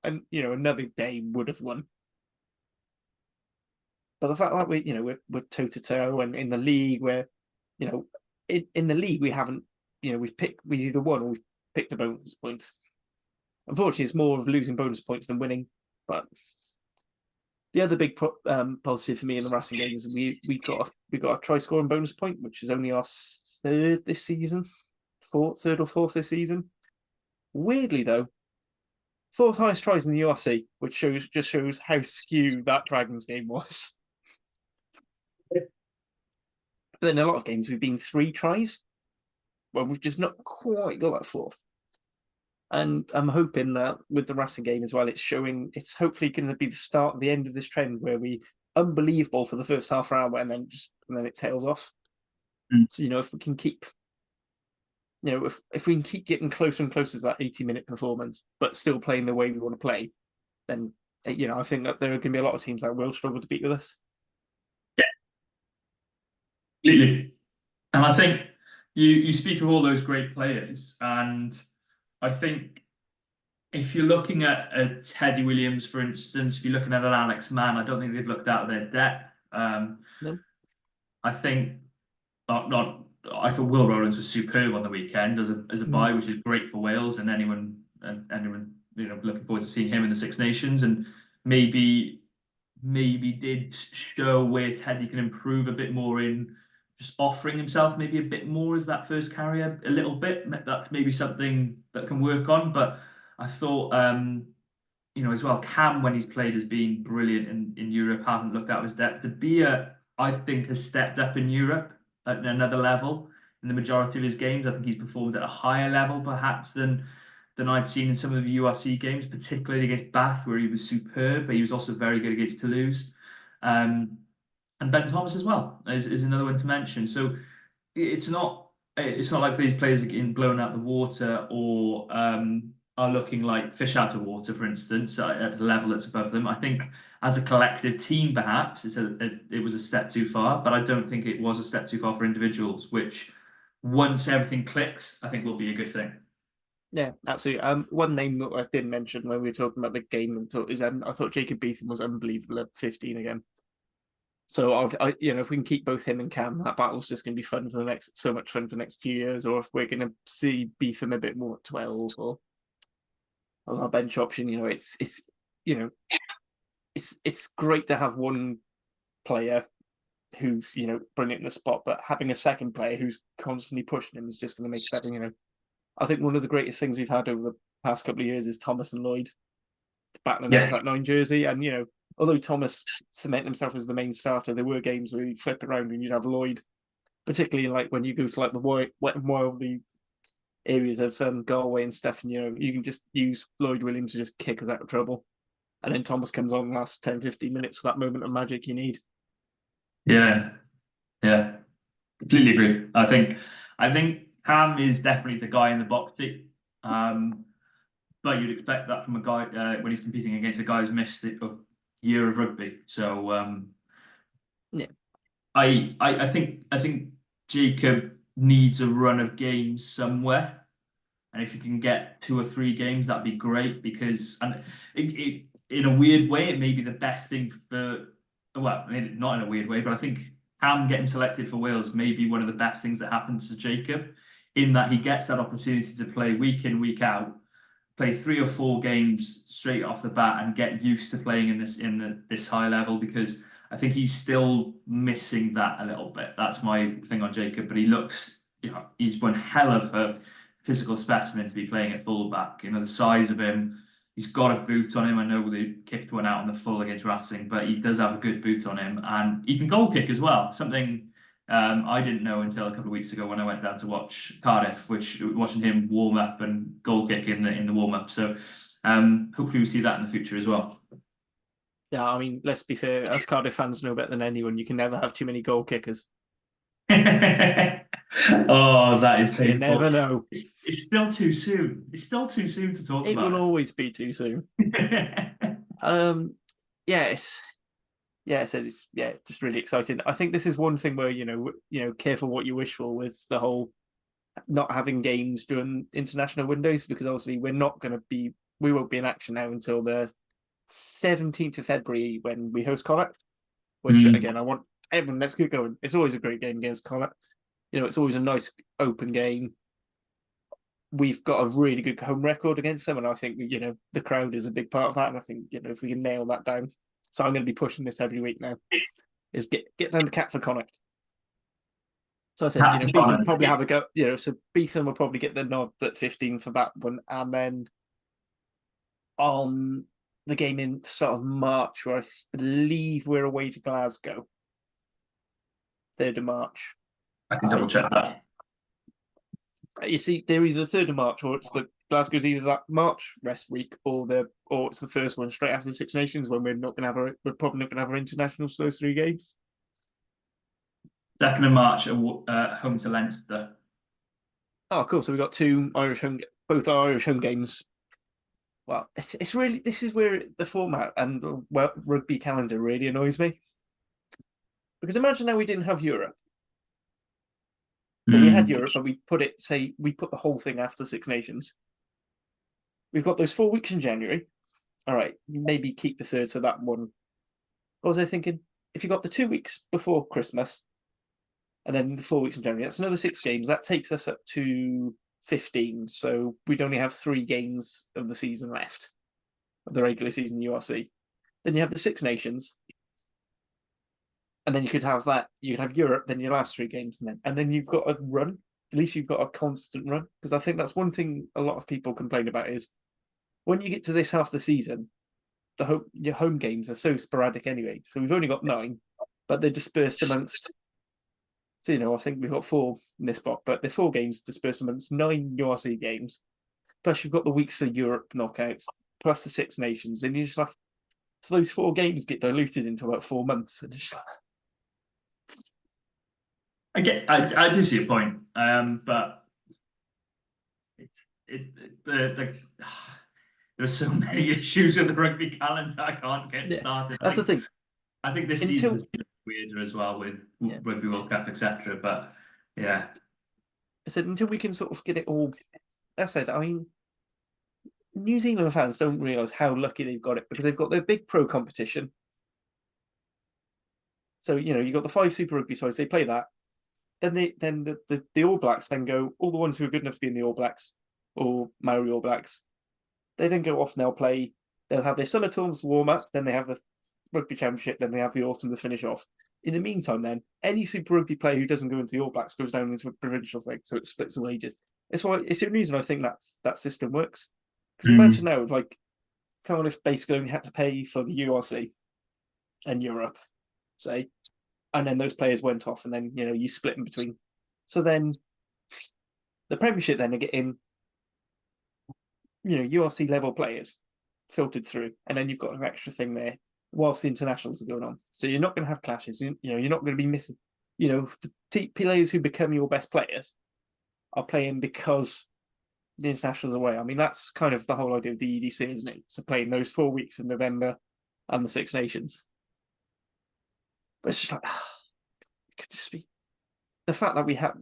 another day would have won. But the fact that we're toe to toe, and in the league, where in the league we haven't, we either won or we've picked a bonus point. Unfortunately, it's more of losing bonus points than winning. But the other big positive for me in the Racing game is we got a try scoring bonus point, which is only our third or fourth this season. Weirdly though, 4th highest tries in the URC, which shows how skewed that Dragons game was. But in a lot of games we've been 3 tries. Well, we've just not quite got that 4th. And I'm hoping that with the Racing game as well, it's hopefully going to be the end of this trend where we unbelievable for the first half hour and then it tails off. So if we can keep, if we can keep getting closer and closer to that 80-minute performance, but still playing the way we want to play, then I think that there are going to be a lot of teams that will struggle to beat with us. Yeah, completely. And I think you speak of all those great players, and I think if you're looking at a Teddy Williams, for instance, if you're looking at an Alex Mann, I don't think they've looked out of their depth. No. I think I thought Will Rowlands was superb on the weekend as a buy, which is great for Wales and anyone looking forward to seeing him in the Six Nations, and maybe did show where Teddy can improve a bit more in just offering himself maybe a bit more as that first carrier, a little bit. That may be something that can work on. But I thought, as well, Cam, when he's played, has been brilliant in Europe, hasn't looked out of his depth. Bia, I think, has stepped up in Europe at another level in the majority of his games. I think he's performed at a higher level, perhaps, than I'd seen in some of the URC games, particularly against Bath, where he was superb, but he was also very good against Toulouse. And Ben Thomas as well is another one to mention. So it's not like these players are getting blown out the water or are looking like fish out of water, for instance, at a level that's above them. I think as a collective team, perhaps it was a step too far, but I don't think it was a step too far for individuals, which once everything clicks, I think will be a good thing. Yeah, absolutely. One name that I didn't mention when we were talking about the game is I thought Jacob Beetham was unbelievable at 15 again. So if we can keep both him and Cam, that battle's just going to be fun for so much fun for the next few years. Or if we're going to see Beetham a bit more at 12 or on our bench option, it's great to have one player who's brilliant in the spot, but having a second player who's constantly pushing him is just going to make better. I think one of the greatest things we've had over the past couple of years is Thomas and Lloyd battling over that 9 jersey. And, although Thomas cemented himself as the main starter, there were games where he'd flip around and you'd have Lloyd, particularly like when you go to like the wet and wildy areas of Galway and stuff, and, you can just use Lloyd Williams to just kick us out of trouble. And then Thomas comes on the last 10, 15 minutes for that moment of magic you need. Yeah, completely agree. I think Cam is definitely the guy in the box seat. But you'd expect that from a guy when he's competing against a guy who's missed a year of rugby. So yeah, I think Jacob needs a run of games somewhere, and if you can get 2 or 3 games, that'd be great. Because in a weird way, it may be the best thing for. Well, not in a weird way, but I think Cam getting selected for Wales may be one of the best things that happens to Jacob, in that he gets that opportunity to play week in, week out, play 3 or 4 games straight off the bat, and get used to playing in this high level. Because I think he's still missing that a little bit. That's my thing on Jacob. But he looks, he's one hell of a physical specimen to be playing at fullback. The size of him. He's got a boot on him. I know they kicked one out on the full against Racing, but he does have a good boot on him, and he can goal kick as well. Something I didn't know until a couple of weeks ago when I went down to watch Cardiff, watching him warm up and goal kick in the warm up. So hopefully we see that in the future as well. Yeah, I mean, let's be fair. Us Cardiff fans know better than anyone. You can never have too many goal kickers. Oh, that is painful. You never know. It's still too soon. It's still too soon to talk about. It will always be too soon. It's just really exciting. I think this is one thing where careful what you wish for with the whole not having games during international windows, because obviously we won't be in action now until the 17th of February when we host Cardiff, which again, I want everyone, let's get going. It's always a great game against Cardiff. It's always a nice open game. We've got a really good home record against them, and I think the crowd is a big part of that. And I think if we can nail that down, so I'm going to be pushing this every week now, is get them the cap for Connacht. So I said, Beetham will probably have a go. So Beetham will probably get the nod at 15 for that one, and then on the game in sort of March, where I believe we're away to Glasgow, 3rd of March. I can double check that. You see, they're either 3rd of March or Glasgow's either that March rest week or it's the first one straight after the Six Nations, when we're probably not gonna have our internationals for those 3 games. 2nd of March, home to Leinster. Oh, cool. So we've got 2 both Irish home games. Well, it's really, this is where the format and the rugby calendar really annoys me. Because imagine now we didn't have Europe. But we had Europe, and we put the whole thing after Six Nations. We've got those 4 weeks in January. All right, maybe keep the 3rd, so that one. What was I thinking? If you got the 2 weeks before Christmas, and then the 4 weeks in January, that's another 6 games. That takes us up to 15. So we'd only have 3 games of the season left, of the regular season URC. Then you have the Six Nations. And then you could have that. You could have Europe, then your last 3 games, and then you've got a run. At least you've got a constant run, because I think that's one thing a lot of people complain about is when you get to this half of the season, your home games are so sporadic anyway. So we've only got 9, but they're dispersed amongst. So I think we've got 4 in this spot, but they're 4 games dispersed amongst 9 URC games. Plus you've got the weeks for Europe knockouts, plus the Six Nations, and you just like, so those 4 games get diluted into about 4 months, and just. I do see a point, but there's so many issues with the rugby calendar. I can't get started. That's the thing. I think this season is weirder as well with Rugby World Cup, etc. But yeah, I said until we can sort of get it all. I said, I mean, New Zealand fans don't realise how lucky they've got it because they've got their big pro competition. So you've got the 5 Super Rugby sides. They play that. Then the All Blacks then go. All the ones who are good enough to be in the All Blacks or Maori All Blacks, they then go off and they'll play. They'll have their summer tours warm up. Then they have the Rugby Championship. Then they have the autumn to finish off. In the meantime, then any Super Rugby player who doesn't go into the All Blacks goes down into a provincial thing, so it splits the wages. It's the reason I think that system works. Because imagine now, like Cardiff basically only had to pay for the URC and Europe, say, and then those players went off, and then you split in between. So then the Premiership then are getting URC level players filtered through, and then you've got an extra thing there whilst the internationals are going on. So you're not going to have clashes. You're not going to be missing. The players who become your best players are playing because the internationals are away. I mean, that's kind of the whole idea of the EDC, isn't it? So playing those 4 weeks in November and the Six Nations. But it's just like, it could just be the fact that we have,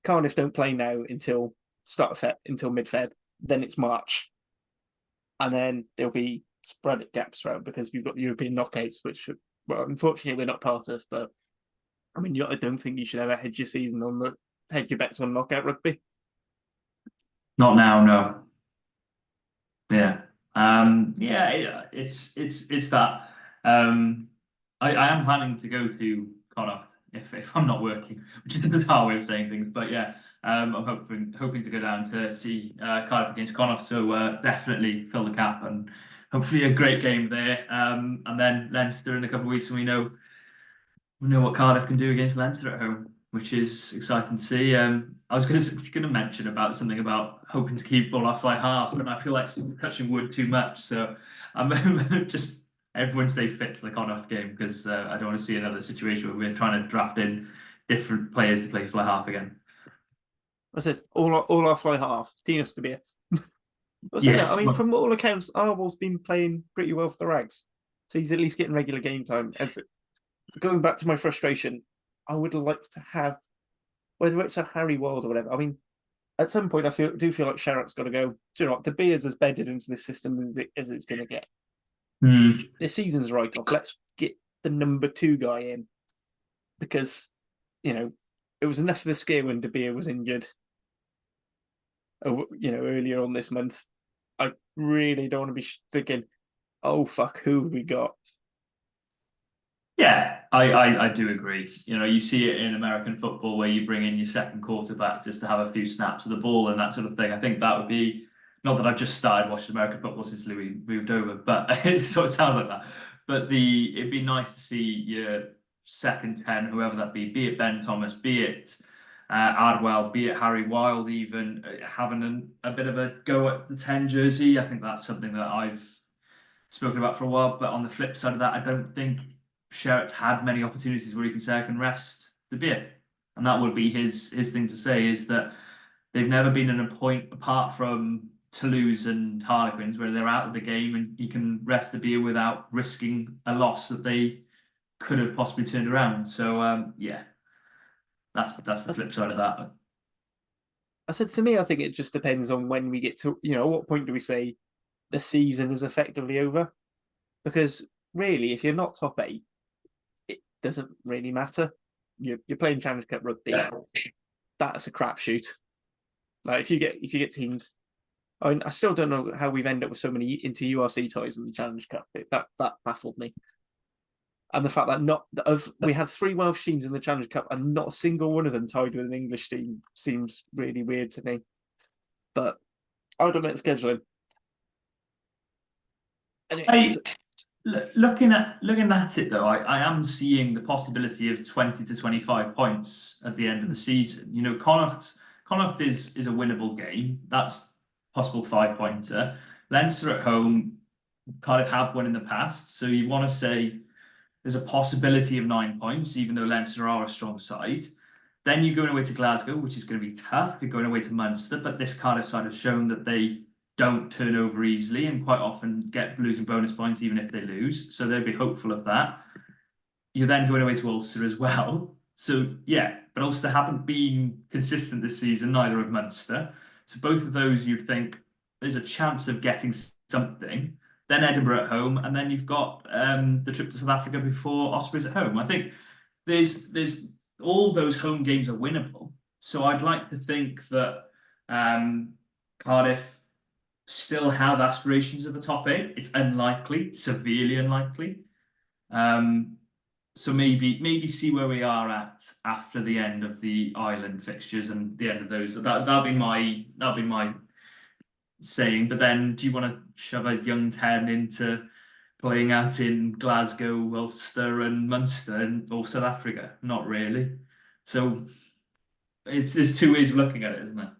Cardiff don't play now until start of Feb, until mid-Feb. Then it's March, and then there'll be sporadic gaps around because we've got the European knockouts, which, well, unfortunately we're not part of. But I mean, I don't think you should ever hedge your season on hedge your bets on knockout rugby. Not now, no. Yeah. It's that. I am planning to go to Connacht if I'm not working, which is a bizarre way of saying things. But yeah, I'm hoping to go down to see Cardiff against Connacht. So definitely fill the cap and hopefully a great game there. And then Leinster in a couple of weeks, and we know what Cardiff can do against Leinster at home, which is exciting to see. I was going to mention about something about hoping to keep all our fly halves, but I feel like touching wood too much. So I'm just everyone stay fit for the Connacht game because I don't want to see another situation where we're trying to draft in different players to play fly half again. I said all our fly halves. Dinos to be. Yes, I mean, from all accounts, Arwell's been playing pretty well for the Rags, so he's at least getting regular game time. Going back to my frustration, I would like to have, whether it's a Harry Wild or whatever. I mean, at some point, I do feel like Sherrock's got to go. Do you know what? De Beers has bedded into this system as it's going to get. This season's right off. Let's get the number 2 guy in, because it was enough of a scare when De Beer was injured. Earlier on this month. I really don't want to be thinking, oh fuck, who have we got? Yeah, I do agree. You see it in American football where you bring in your second quarterback just to have a few snaps of the ball and that sort of thing. I think that would be, not that I've just started watching American football since Louis moved over, but it sort of sounds like that. But it'd be nice to see your second 10, whoever that be it Ben Thomas, be it Ardwell, be it Harry Wild, even having a bit of a go at the 10 jersey. I think that's something that I've spoken about for a while. But on the flip side of that, I don't think Sherratt's had many opportunities where he can say I can rest De Beer, and that would be his thing to say, is that they've never been in a point apart from Toulouse and Harlequins where they're out of the game and he can rest De Beer without risking a loss that they could have possibly turned around. So that's the flip side of that. I said, for me, I think it just depends on when we get to, at what point do we say the season is effectively over? Because really, if you're not top 8, it doesn't really matter. You're playing Challenge Cup rugby. Yeah. That's a crapshoot. Like if you get teams, I mean, I still don't know how we've ended up with so many into URC ties in the Challenge Cup. That baffled me. And the fact that we had 3 Welsh teams in the Challenge Cup and not a single one of them tied with an English team seems really weird to me. But I don't make the scheduling. Looking at it though, I am seeing the possibility of 20 to 25 points at the end of the season. Connacht is a winnable game. That's possible 5-pointer. Leinster at home, Cardiff have won in the past, so you want to say there's a possibility of 9 points, even though Leinster are a strong side. Then you're going away to Glasgow, which is going to be tough. You're going away to Munster, but this Cardiff side has shown that they don't turn over easily and quite often get losing bonus points even if they lose. So they'd be hopeful of that. You're then going away to Ulster as well. So yeah, but Ulster haven't been consistent this season, neither of Munster. So both of those you'd think there's a chance of getting something. Then Edinburgh at home, and then you've got the trip to South Africa before Ospreys at home. I think there's all those home games are winnable. So I'd like to think that Cardiff still have aspirations of the top 8. It's unlikely, severely unlikely. So maybe see where we are at after the end of the island fixtures and the end of those. That'll be my saying. But then, do you want to shove a young 10 into playing out in Glasgow, Ulster, and Munster, or South Africa? Not really. So there's two ways of looking at it, isn't there?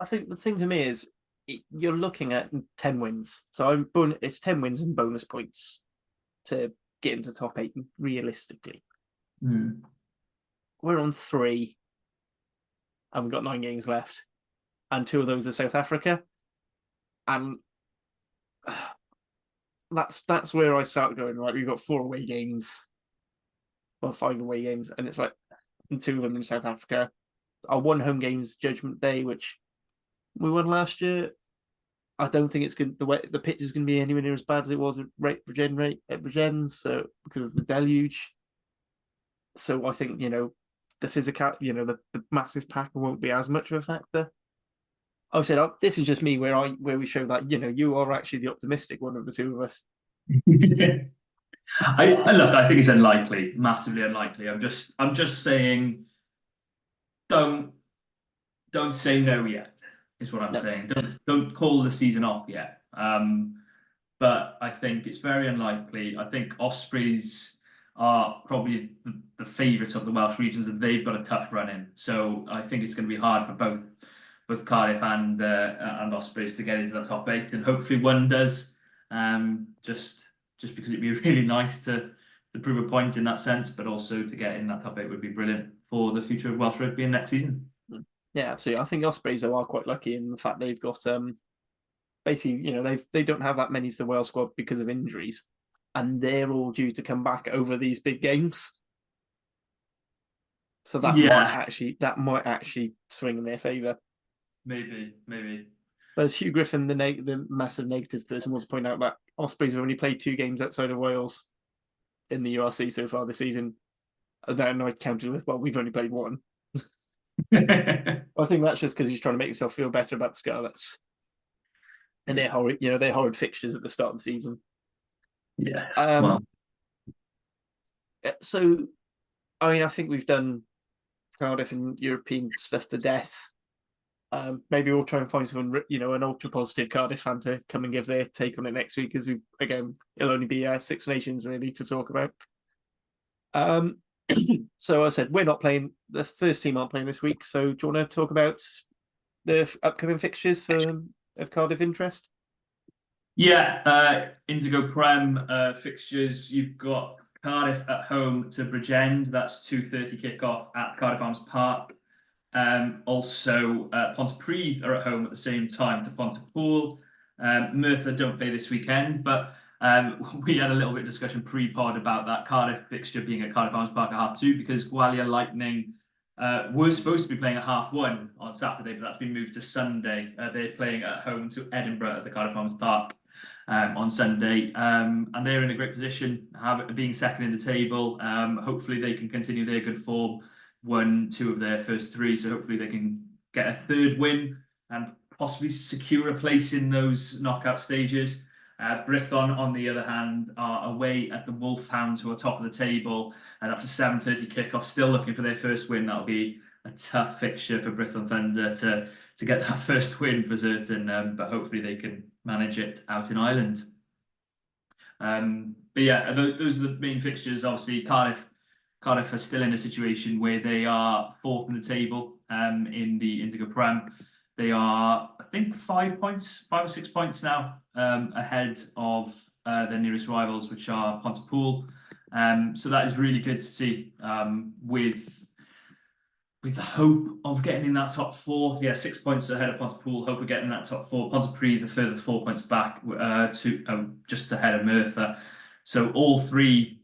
I think the thing to me is you're looking at 10 wins. So it's 10 wins and bonus points to get into top 8 realistically. We're on 3 and we've got 9 games left, and 2 of those are South Africa, and that's where I start going, right? We've got 4 away games, well, 5 away games, and it's like, and 2 of them in South Africa. Our 1 home game's Judgment Day, which we won last year. I don't think it's good. The pitch is going to be anywhere near as bad as it was at Bridgend, so because of the deluge. So I think the physical, the massive pack won't be as much of a factor. I said, this is just me where we show that you are actually the optimistic one of the 2 of us. I think it's unlikely, massively unlikely. I'm just saying, don't say no yet. Is what I'm saying. Don't call the season off yet. But I think it's very unlikely. I think Ospreys are probably the favourites of the Welsh regions, and they've got a tough run in. So I think it's going to be hard for both Cardiff and Ospreys to get into the top 8, and hopefully one does. Just because it'd be really nice to prove a point in that sense, but also to get in that top 8 would be brilliant for the future of Welsh rugby in next season. Yeah, absolutely. I think Ospreys are quite lucky in the fact they've got basically, they don't have that many to the Wales squad because of injuries, and they're all due to come back over these big games. So that might actually swing in their favour. Maybe. But as Hugh Griffin, the massive negative person, wants to point out that Ospreys have only played 2 games outside of Wales in the URC so far this season. Then I counted with, well, we've only played 1. I think that's just because he's trying to make himself feel better about the Scarlets and their horrid fixtures at the start of the season. Yeah. So, I think we've done Cardiff and European stuff to death. Maybe we'll try and find someone, an ultra positive Cardiff fan to come and give their take on it next week, because it'll only be 6 nations really to talk about. So I said we're not playing. The first team aren't playing this week. So do you want to talk about the upcoming fixtures of Cardiff interest? Yeah, Indigo Prem fixtures. You've got Cardiff at home to Bridgend. That's 2:30 kickoff at Cardiff Arms Park. Also, Pontypridd are at home at the same time to Pontypool. Merthyr don't play this weekend, but we had a little bit of discussion pre-pod about that Cardiff fixture being at Cardiff Arms Park at 2:30, because Gwalior Lightning were supposed to be playing at 1:30 on Saturday, but that's been moved to Sunday. They're playing at home to Edinburgh at the Cardiff Arms Park on Sunday, and they're in a great position, being second in the table. Hopefully they can continue their good form, 1-2 of their first 3, so hopefully they can get a 3rd win and possibly secure a place in those knockout stages. Brython, on the other hand, are away at the Wolfhounds, who are top of the table, and that's a 7:30 kickoff. Still looking for their first win. That'll be a tough fixture for Brython Thunder to get that first win for certain, but hopefully they can manage it out in Ireland. But yeah, those are the main fixtures. Obviously, Cardiff are still in a situation where they are 4th in the table in the Indigo Prem. They are, I think, 5 or 6 points now ahead of their nearest rivals, which are Pontypool. So that is really good to see, with the hope of getting in that top 4. Yeah, 6 points ahead of Pontypool. Hope of getting in that top 4. Pontypridd a further 4 points back to just ahead of Merthyr. So all 3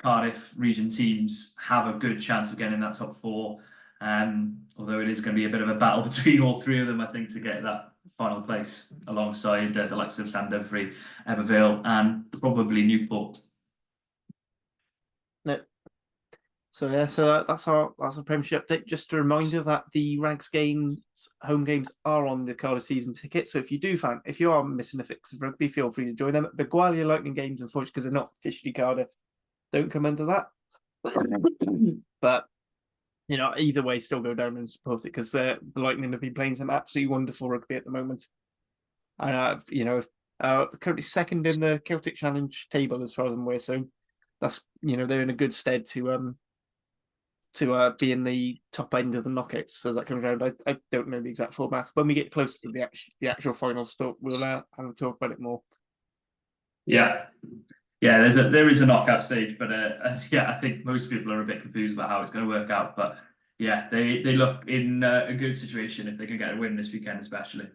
Cardiff region teams have a good chance of getting in that top 4. Although it is going to be a bit of a battle between all three of them, I think, to get that final place alongside the likes of Llandovery, Ebervale, and probably Newport. No. So yeah, so that's our Premiership update. Just a reminder that the Rags games, home games, are on the Cardiff season ticket. So if you are missing a fix of rugby, feel free to join them. The Gwalia Lightning games, unfortunately, because they're not officially Cardiff, don't come under that. But either way, still go down and support it, because the Lightning have been playing some absolutely wonderful rugby at the moment. And currently second in the Celtic Challenge table as far as I'm aware. So that's they're in a good stead to be in the top end of the knockouts as that comes around. I don't know the exact format. When we get closer to the actual final start, we'll have a talk about it more. Yeah. There is a knockout stage, but I think most people are a bit confused about how it's going to work out. But yeah, they look in a good situation if they can get a win this weekend, especially.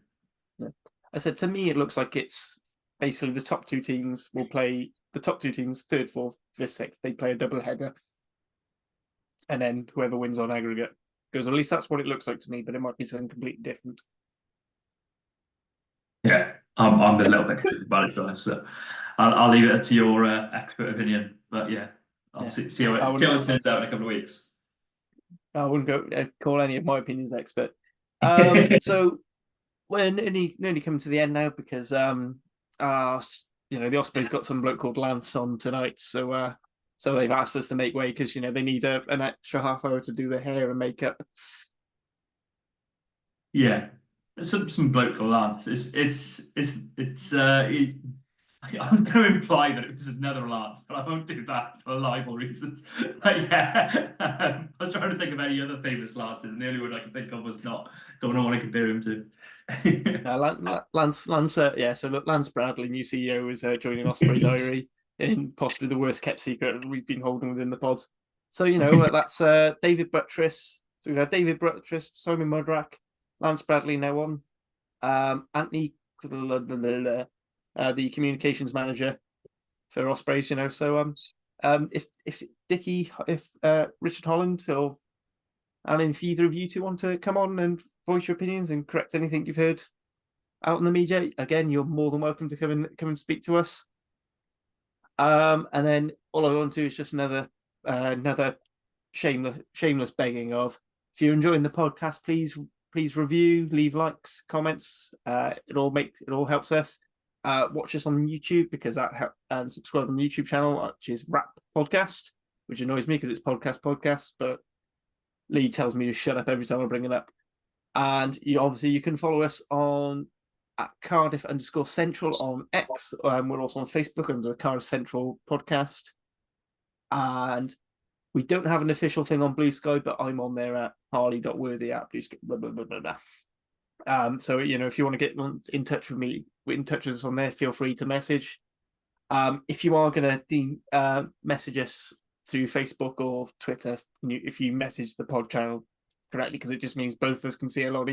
Yeah. I said, to me, it looks like it's basically the top two teams will play. The top two teams, third, fourth, fifth, sixth, they play a double header, and then whoever wins on aggregate goes. At least that's what it looks like to me, but it might be something completely different. Yeah, I'm a little bit confused about it, guys. So I'll leave it to your expert opinion. But yeah, I'll see how it turns out in a couple of weeks. I wouldn't go call any of my opinions expert. So we're nearly coming to the end now, because the Ospreys got some bloke called Lance on tonight, so they've asked us to make way, because they need an extra half hour to do their hair and makeup. Yeah, some bloke called Lance. I was going to imply that it was another Lance, but I won't do that for libel reasons. But yeah, I was trying to think of any other famous Lances, and the only one I can think of was not the one I want to compare him to. Lance, so look, Lance Bradley, new CEO, is joining Ospreys Irie in possibly the worst kept secret we've been holding within the pods. So that's David Buttress. So we've had David Buttress, Simon Mudrack, Lance Bradley now on, Anthony, the communications manager for Ospreys. So if Dickie, if Richard Holland, or Alan, if either of you two want to come on and voice your opinions and correct anything you've heard out in the media, again, you're more than welcome to come and speak to us. And then all I want to do is just another shameless begging of, if you're enjoying the podcast, please review, leave likes, comments. It all helps us. Watch us on YouTube, because that helps, and subscribe on the YouTube channel, which is Rap Podcast, which annoys me because it's podcast, but Lee tells me to shut up every time I bring it up. And you can follow us on at Cardiff_Central on X. We're also on Facebook under the Cardiff Central Podcast. And we don't have an official thing on Blue Sky, but I'm on there at harley.worthy at Blue Sky. Blah, blah, blah, blah, blah. So if you want to get in touch with me, in touch with us on there, feel free to message. If you are going to message us through Facebook or Twitter, if you message the pod channel correctly, because it just means both of us can see a lot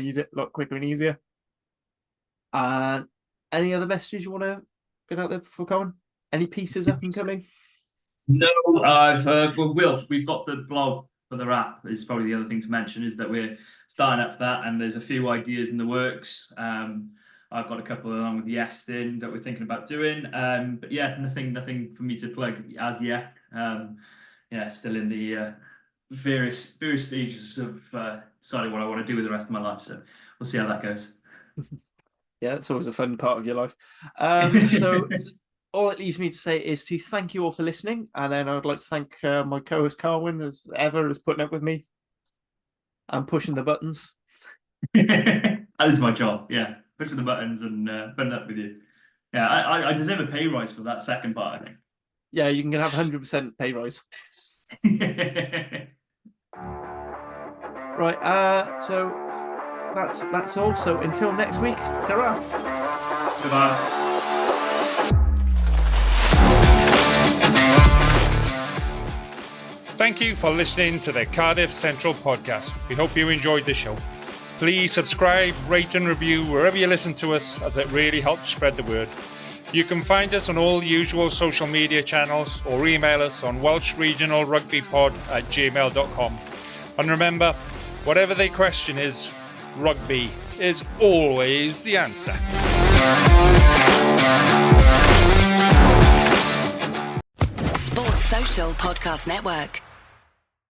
quicker and easier. Any other messages you want to get out there before going? Any pieces up and coming? No, we've got the blog for the Rap. Is probably the other thing to mention, is that we're starting up that, and there's a few ideas in the works. I've got a couple along with Yestin that we're thinking about doing. But yeah, nothing for me to plug as yet. Still in the various stages of deciding what I want to do with the rest of my life. So we'll see how that goes. Yeah, that's always a fun part of your life. So all it leaves me to say is to thank you all for listening, and then I would like to thank my co-host Carwyn, as ever, is putting up with me and pushing the buttons. That is my job. Yeah, pushing the buttons and putting up with you. Yeah, I deserve a pay rise for that second part, I think. Yeah, you can have 100% pay rise. Right. So that's all. So until next week, ta-ra. Goodbye. Thank you for listening to the Cardiff Central Podcast. We hope you enjoyed the show. Please subscribe, rate and review wherever you listen to us, as it really helps spread the word. You can find us on all the usual social media channels, or email us on welshregionalrugbypod@gmail.com. And remember, Whatever their question is, rugby is always the answer. Sports Social Podcast Network.